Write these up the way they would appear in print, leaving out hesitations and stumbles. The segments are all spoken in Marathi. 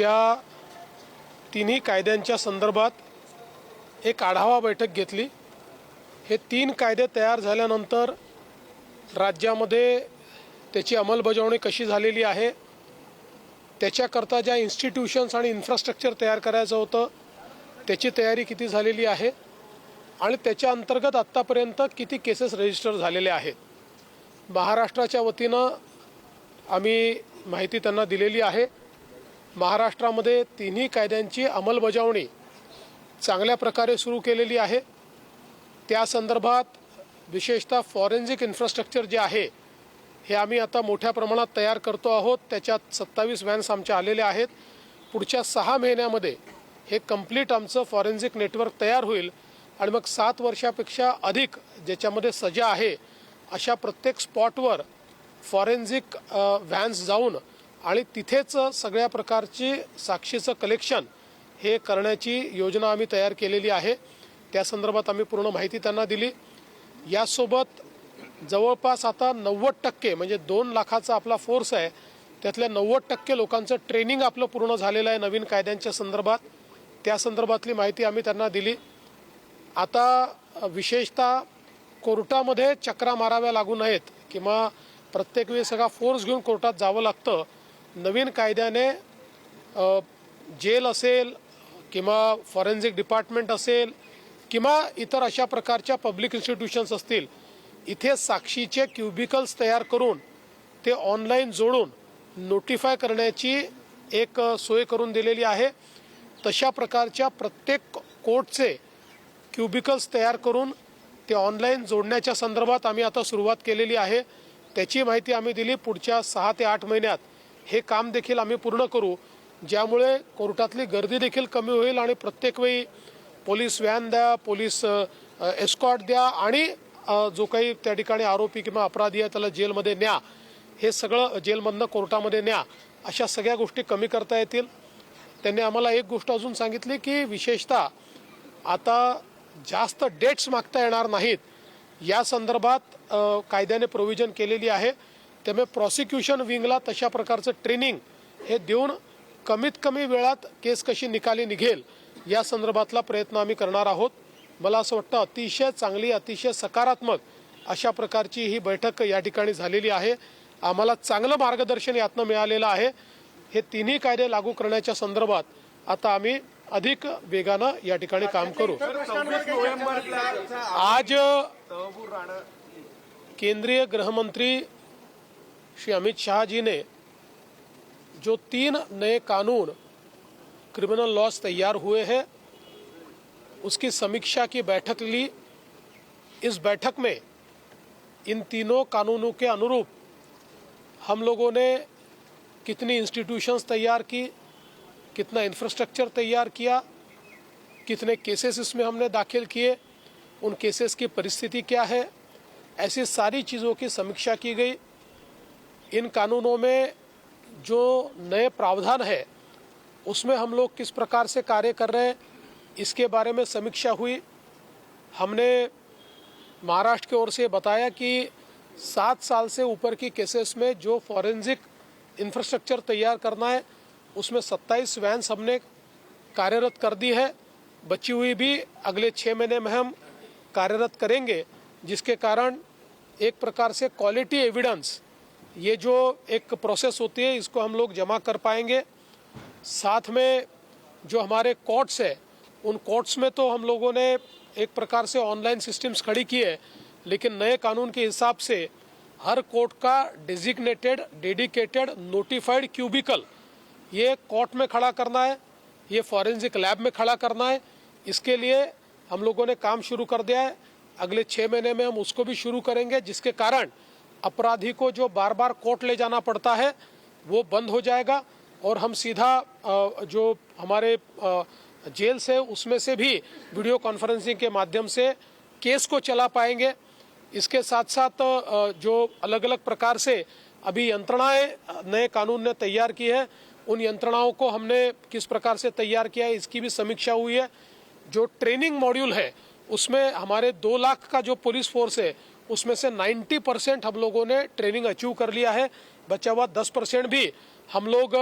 त्या तिन्ही कायद्यांच्या संदर्भात एक आढावा बैठक घेतली। हे 3 कायदे तयार झाल्यानंतर राज्यामध्ये त्याची अंमलबजावणी कशी झालेली आहे, त्याच्याकरता ज्या इन्स्टिट्यूशन्स आणि इन्फ्रास्ट्रक्चर तयार करायचं होतं त्याची तयारी किती झालेली आहे आणि त्याच्या अंतर्गत आत्तापर्यंत किती केसेस रजिस्टर झालेले आहेत। महाराष्ट्राच्या वतीनं आम्ही माहिती त्यांना दिलेली आहे। महाराष्ट्रामध्ये तिन्ही कायद्यांची अंमलबजावणी चांगल्या प्रकारे सुरू केलेली आहे। त्या संदर्भात विशेषतः फॉरेन्सिक इन्फ्रास्ट्रक्चर जे आहे हे आम्ही आता मोठ्या प्रमाणात तयार करतो आहोत। त्याच्यात 27 व्हॅन्स आमच्या आलेल्या आहेत। पुढच्या 6 महिन्यामध्ये हे कंप्लीट आमचं फॉरेन्सिक नेटवर्क तयार होईल आणि मग 7 वर्षापेक्षा अधिक ज्याच्यामध्ये सजा आहे अशा प्रत्येक स्पॉटवर फॉरेन्सिक व्हॅन्स जाऊन आणि तिथेच सगळ्या प्रकारची साक्षीचं कलेक्शन हे करण्याची योजना आम्ही तयार केलेली आहे। त्या संदर्भात आम्ही पूर्ण माहिती त्यांना दिली। यासोबत जवळपास आता 90% म्हणजे 2 लाखाचा आपला फोर्स आहे, त्यातल्या 90% लोकांचं ट्रेनिंग आपलं पूर्ण झालेलं आहे नवीन कायद्यांच्या संदर्भात। त्या संदर्भातली माहिती आम्ही त्यांना दिली। आता विशेषतः कोर्टामध्ये चक्रा माराव्या लागू नयेत किंवा प्रत्येक वेळी सगळा फोर्स घेऊन कोर्टात जावं लागतं। नवीन कायद्याने जेल असेल किंवा फॉरेन्सिक डिपार्टमेंट असेल किंवा इतर अशा प्रकारच्या पब्लिक इन्स्टिट्यूशन्स असतील, इथे साक्षीचे क्युबिकल्स तयार करून ते ऑनलाईन जोडून नोटिफाय करण्याची एक सोय करून दिलेली आहे। तशा प्रकारच्या प्रत्येक कोर्टचे क्युबिकल्स तयार करून ते ऑनलाईन जोडण्याच्या संदर्भात आम्ही आता सुरुवात केलेली आहे। त्याची माहिती आम्ही दिली। पुढच्या 6 ते 8 महिन्यात हे काम देखील आम्ही पूर्ण करू, ज्यामुळे कोर्टातली गर्दी देखील कमी होईल आणि प्रत्येक वेळी पोलीस व्हॅन द्या, पोलीस एस्कॉर्ट द्या आणि जो काही त्या ठिकाणी आरोपी किंवा अपराधी आहे त्याला जेलमध्ये न्या, हे सगळं जेलमधनं कोर्टामध्ये न्या, अशा सगळ्या गोष्टी कमी करता येतील। त्यांनी आम्हाला एक गोष्ट अजून सांगितली की विशेषतः आता जास्त डेट्स मागता येणार नाहीत या संदर्भात कायद्याने प्रोव्हिजन केलेली आहे। त्यामुळे प्रॉसिक्युशन विंगला तशा प्रकारचं ट्रेनिंग हे देऊन कमीत कमी वेळात केस कशी निकाली निघेल या संदर्भातला प्रयत्न आम्ही करणार आहोत। मला असं वाटतं अतिशय चांगली, अतिशय सकारात्मक अशा प्रकारची ही बैठक या ठिकाणी झालेली आहे। आम्हाला चांगलं मार्गदर्शन यातनं मिळालेलं आहे। हे तिन्ही कायदे लागू करण्याच्या संदर्भात आता आम्ही अधिक वेगानं या ठिकाणी काम करू। आज केंद्रीय गृहमंत्री श्री अमित शाह जी ने जो 3 नए कानून क्रिमिनल लॉज तैयार हुए हैं उसकी समीक्षा की बैठक ली। इस बैठक में इन तीनों कानूनों के अनुरूप हम लोगों ने कितनी इंस्टीट्यूशंस तैयार की, कितना इंफ्रास्ट्रक्चर तैयार किया, कितने केसेस इसमें हमने दाखिल किए, उन केसेस की परिस्थिति क्या है, ऐसी सारी चीज़ों की समीक्षा की गई। इन कानूनों में जो नए प्रावधान है उसमें हम लोग किस प्रकार से कार्य कर रहे हैं इसके बारे में समीक्षा हुई। हमने महाराष्ट्र की ओर से बताया कि 7 साल से ऊपर की केसेस में जो फॉरेंसिक इंफ्रास्ट्रक्चर तैयार करना है उसमें 27 वैन्स हमने कार्यरत कर दी है। बची हुई भी अगले 6 महीने में हम कार्यरत करेंगे, जिसके कारण एक प्रकार से क्वालिटी एविडेंस ये जो एक प्रोसेस होती है इसको हम लोग जमा कर पाएंगे। साथ में जो हमारे कोर्ट्स है उन कोर्ट्स में तो हम लोगों ने एक प्रकार से ऑनलाइन सिस्टम्स खड़ी की है, लेकिन नए कानून के हिसाब से हर कोर्ट का डेजिग्नेटेड डेडिकेटेड नोटिफाइड क्यूबिकल ये कोर्ट में खड़ा करना है, ये फॉरेंसिक लैब में खड़ा करना है। इसके लिए हम लोगों ने काम शुरू कर दिया है। अगले 6 महीने में हम उसको भी शुरू करेंगे, जिसके कारण अपराधी को जो बार बार कोर्ट ले जाना पड़ता है वो बंद हो जाएगा और हम सीधा जो हमारे जेल्स है उसमें से भी वीडियो कॉन्फ्रेंसिंग के माध्यम से केस को चला पाएंगे। इसके साथ साथ जो अलग अलग प्रकार से अभी यंत्रणाएं नए कानून ने तैयार की है, उन यंत्रणाओं को हमने किस प्रकार से तैयार किया है इसकी भी समीक्षा हुई है। जो ट्रेनिंग मॉड्यूल है उसमें हमारे 2 लाख का जो पुलिस फोर्स है उसमें से 90% हम लोगों ने ट्रेनिंग अचीव कर लिया है। बचा हुआ 10% भी हम लोग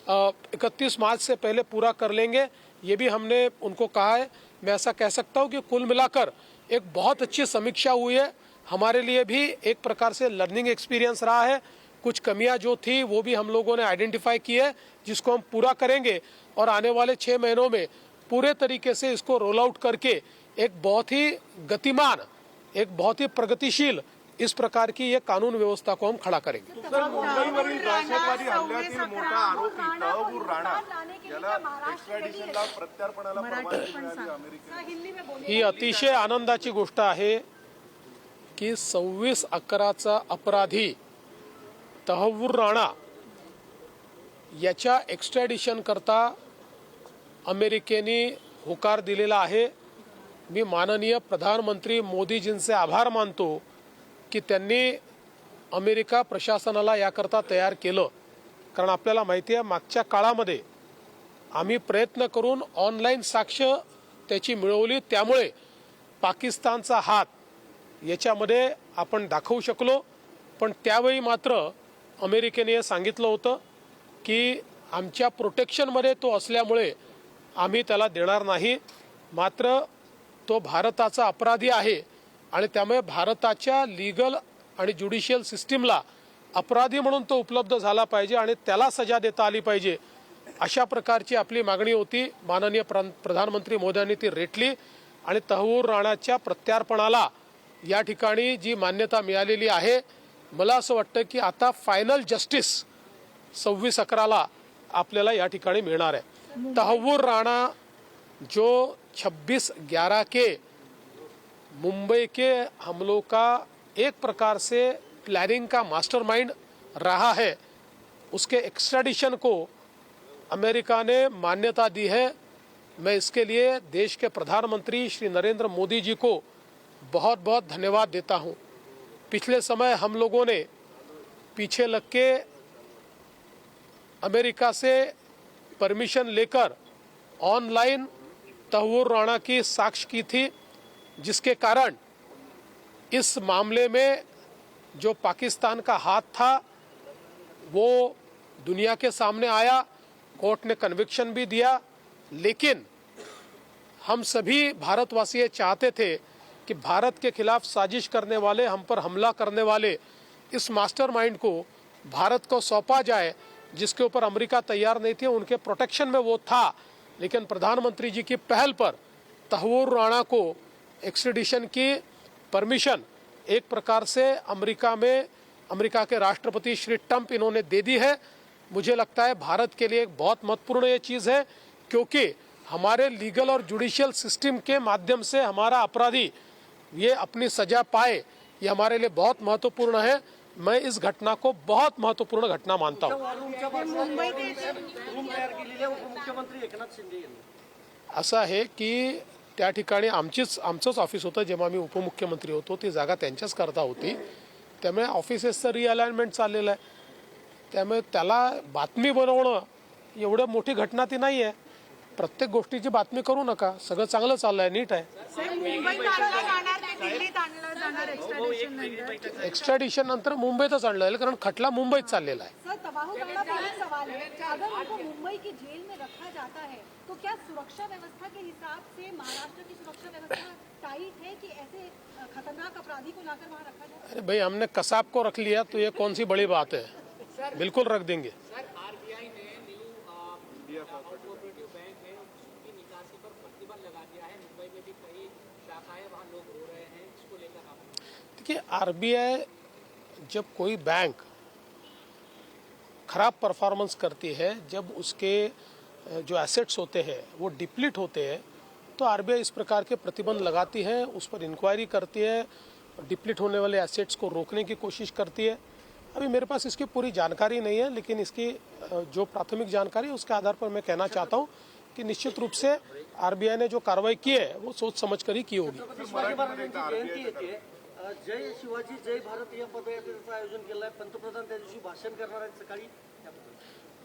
31 मार्च से पहले पूरा कर लेंगे, ये भी हमने उनको कहा है। मैं ऐसा कह सकता हूँ कि कुल मिलाकर एक बहुत अच्छी समीक्षा हुई है। हमारे लिए भी एक प्रकार से लर्निंग एक्सपीरियंस रहा है। कुछ कमियां जो थी वो भी हम लोगों ने आइडेंटिफाई की है, जिसको हम पूरा करेंगे और आने वाले 6 महीनों में पूरे तरीके से इसको रोल आउट करके एक बहुत ही गतिमान, एक बहुत ही प्रगतिशील इस प्रकार की ये कानून व्यवस्था को हम खड़ा करेंगे। सर, मुंबईवरील दहशतवादी हल्ल्यातील मोठा आरोपी तहव्वूर राणा याला एक्स्ट्रॅडिशनला प्रत्यार्पणाला परवानगी मिळाली अमेरिकेने। ही अतिशय आनंदाची गोष्ट आहे की 26/11चा अपराधी तहव्वूर राणा याच्या एक्स्ट्रॅडिशन करता अमेरिकेने होकार दिलेला आहे। मी माननीय प्रधानमंत्री मोदीजींचे आभार मानतो की त्यांनी अमेरिका प्रशासनाला याकरता तयार केलं। कारण आपल्याला माहिती आहे मागच्या काळामध्ये आम्ही प्रयत्न करून ऑनलाईन साक्ष त्याची मिळवली, त्यामुळे पाकिस्तानचा हात याच्यामध्ये आपण दाखवू शकलो। पण त्यावेळी मात्र अमेरिकेने हे सांगितलं होतं की आमच्या प्रोटेक्शनमध्ये तो असल्यामुळे आम्ही त्याला देणार नाही। मात्र तो भारताचा अपराधी आहे आणि त्यामुळे भारताच्या लीगल आणि ज्युडिशियल सिस्टीमला अपराधी म्हणून तो उपलब्ध झाला पाहिजे आणि त्याला सजा देता आली पाहिजे, अशा प्रकारची आपली मागणी होती। माननीय प्रधानमंत्री मोदींनी ती रेटली आणि तहव्वूर राणाच्या प्रत्यार्पणाला या ठिकाणी जी मान्यता मिळालेली आहे, मला असं वाटतं की आता फायनल जस्टिस 26/11ला आपल्याला या ठिकाणी मिळणार आहे। तहव्वूर राणा जो 26/11 के मुंबई के हमलों का एक प्रकार से प्लानिंग का मास्टरमाइंड रहा है, उसके एक्स्ट्रैडिशन को अमेरिका ने मान्यता दी है। मैं इसके लिए देश के प्रधानमंत्री श्री नरेंद्र मोदी जी को बहुत बहुत धन्यवाद देता हूं। पिछले समय हम लोगों ने पीछे लग के अमेरिका से परमिशन लेकर ऑनलाइन तहव्वूर राणा की साक्ष की थी, जिसके कारण इस मामले में जो पाकिस्तान का हाथ था वो दुनिया के सामने आया। कोर्ट ने कन्विक्शन भी दिया, लेकिन हम सभी भारतवासी चाहते थे कि भारत के खिलाफ साजिश करने वाले, हम पर हमला करने वाले इस मास्टरमाइंड को भारत को सौंपा जाए, जिसके ऊपर अमेरिका तैयार नहीं थी। उनके प्रोटेक्शन में वो था, लेकिन प्रधानमंत्री जी की पहल पर तहव्वूर राणा को एक्स्ट्रैडिशन की परमिशन एक प्रकार से अमेरिका के राष्ट्रपति श्री ट्रंप इन्होंने दे दी है। मुझे लगता है भारत के लिए एक बहुत महत्वपूर्ण ये चीज़ है, क्योंकि हमारे लीगल और जुडिशियल सिस्टम के माध्यम से हमारा अपराधी ये अपनी सजा पाए, ये हमारे लिए बहुत महत्वपूर्ण है। मैं इस घटना को बहुत महत्वपूर्ण घटना मानता हूँ। असं आहे की त्या ठिकाणी आमचंच ऑफिस होतं जेव्हा मी उपमुख्यमंत्री होतो, ती जागा त्यांच्याच करता होती, त्यामुळे ऑफिसेसचं रिअलाइनमेंट चाललेलं आहे। त्यामुळे त्याला बातमी बनवणं एवढं मोठी घटना ती नाही आहे। प्रत्येक गोष्टीची बातमी करू नका, सगळं चांगलं चाललंय, नीट आहे। एक्स्ट्रॅडिशन नंतर मुंबईतच आणलं जाईल, कारण खटला मुंबईत चाललेला आहे। सर, तबाह करना पहला सवाल है, अगर उनको मुंबई की जेल में रखा जाता है तो क्या सुरक्षा व्यवस्था के हिसाब से महाराष्ट्र की सुरक्षा व्यवस्था टाइट है कि ऐसे खतरनाक अपराधी को लाकर वहाँ रखा जाए? अरे भाई, हमने कसाब को रख लिया तो ये कौन सी बड़ी बात है, बिल्कुल रख देंगे। सर, आरबीआई ने न्यू कोऑपरेटिव बैंक है उसकी निकासी पर प्रतिबंध लगा दिया है। मुंबई में भी कई शाखाएं, वहाँ लोग रो रहे हैं, इसको लेकर आप? देखिए, आरबीआई जब कोई बैंक खराब परफॉर्मेंस करती है, जब उसके जो एसेट्स होते हैं वो डिप्लीट होते हैं, तो आरबीआई इस प्रकार के प्रतिबंध लगाती है, उस पर इंक्वायरी करती है, डिप्लीट होने वाले एसेट्स को रोकने की कोशिश करती है। अभी मेरे पास इसकी पूरी जानकारी नहीं है, लेकिन इसकी जो प्राथमिक जानकारी है उसके आधार पर मैं कहना चाहता हूँ कि निश्चित रूप से आरबीआई ने जो कार्रवाई की है वो सोच समझ कर ही की होगी। जय शिवाजी जय भारत या पदयात्रेचं आयोजन केलं आहे, पंतप्रधान त्या दिवशी भाषण करणार आहेत सकाळी।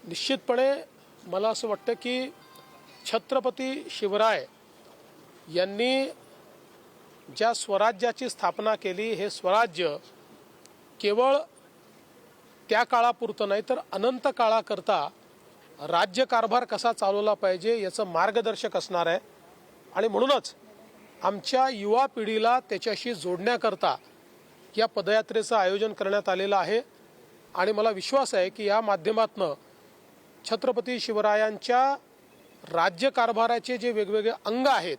निश्चितपणे मला असं वाटतं की छत्रपती शिवराय यांनी ज्या स्वराज्याची स्थापना केली, हे स्वराज्य केवळ त्या काळापुरतं नाही तर अनंत काळाकरता राज्यकारभार कसा चालवला पाहिजे याचं मार्गदर्शक असणार आहे. आणि म्हणूनच आमच्या युवा पिढीला त्याच्याशी जोडण्याकरता या पदयात्रेचं आयोजन करण्यात आलेलं आहे. आणि मला विश्वास आहे की या माध्यमातनं छत्रपती शिवरायांच्या राज्यकारभाराचे जे वेगवेगळे अंग आहेत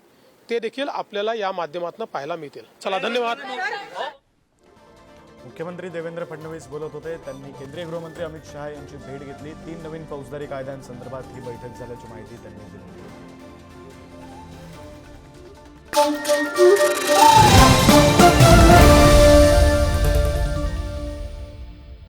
ते देखील आपल्याला या माध्यमातून पाहायला मिळतील. चला, धन्यवाद. मुख्यमंत्री देवेंद्र फडणवीस बोलत होते. त्यांनी केंद्रीय गृहमंत्री अमित शहा यांची भेट घेतली. 3 नवीन फौजदारी कायद्यांसंदर्भात ही बैठक झाल्याची माहिती त्यांनी दिली.